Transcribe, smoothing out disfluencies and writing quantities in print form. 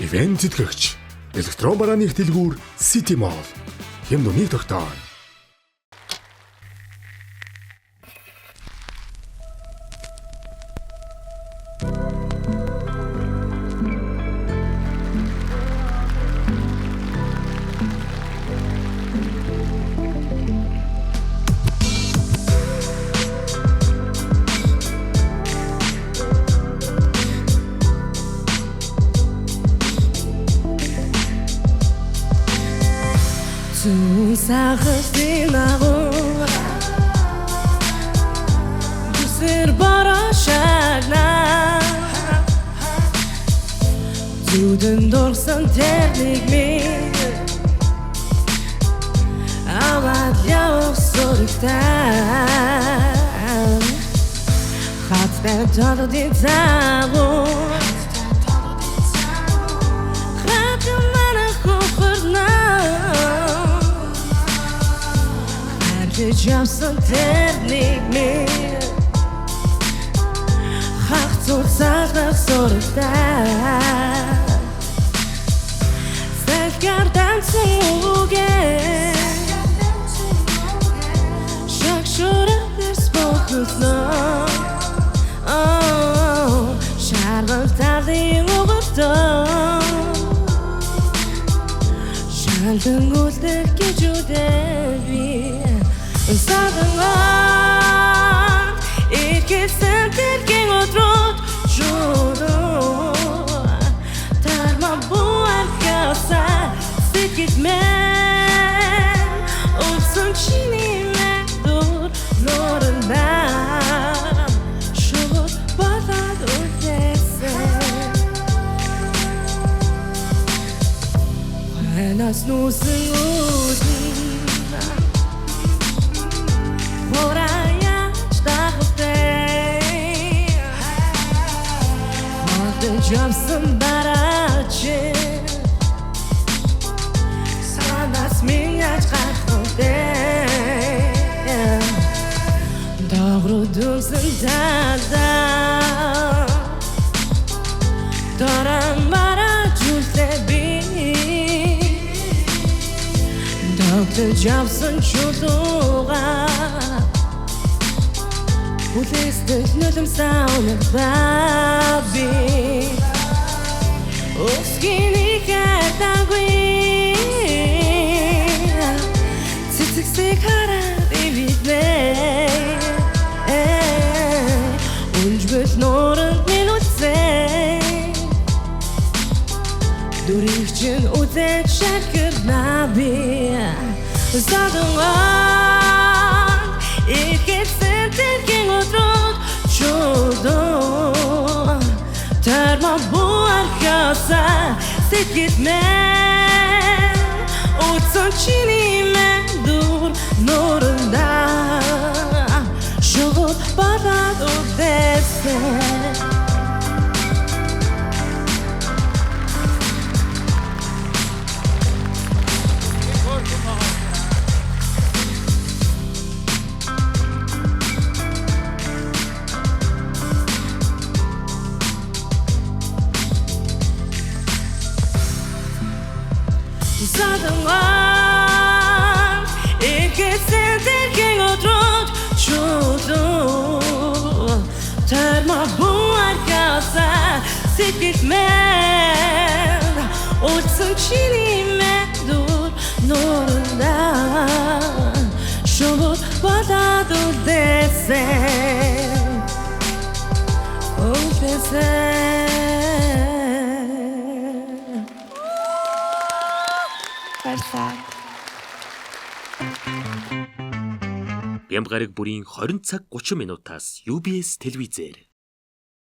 Ивент тэтгэгч электрон барааны их дэлгүүр City Mall. Хэн нүний тогтоон. Сахартинагу Дүсэр барашагна Зүдэн дурсан тэрнийг минь Аваад явах сурагтай Хаттай тододын цагу Жамсан тэрнийг минь Хахцур сагнах сурагтай Сэлгэрдэн цугэ Шагшурэс бохусноо Шарвал тавдын угуртоо Шалдын үлдэх гэж үдэви Садангаар иргэсэн тэргийн өдрүүд жуудуу Тарма буаргасаа сэтгэл мэн Улсын чиний мэдүр нуурандаа Шууд болоод үлдээсэн Ханаас нуусан үдэн Jumson barache Sanas minhas carrote Dobro sentada Toramara jutebi Dr. Jumson chutuga Үлээстэй нүдэм саунаг баби Өскиний хатаггүй Цэцэгсэг хараад ивэглээ Унжбэл нууранд минутсэй Дүрийг чин үзэж шаркэрна би Задунгаар ихэсэн тэргийн өдрүүд чудоо Тарма буаргасаа сэтгэл мэн Утсан чиний мэдүр нуурандаа Шууд болоод үлдээсэн Задангар ихэсэн тэргийн өдрүүд чудоо Тарма буаргасаа сэтгэл мэн Улсын чиний мэдүр нуурандаа Шууд болоод үлдээсэн Бямгараг бүрийн 20 цаг 30 минутаас UBS телевизээр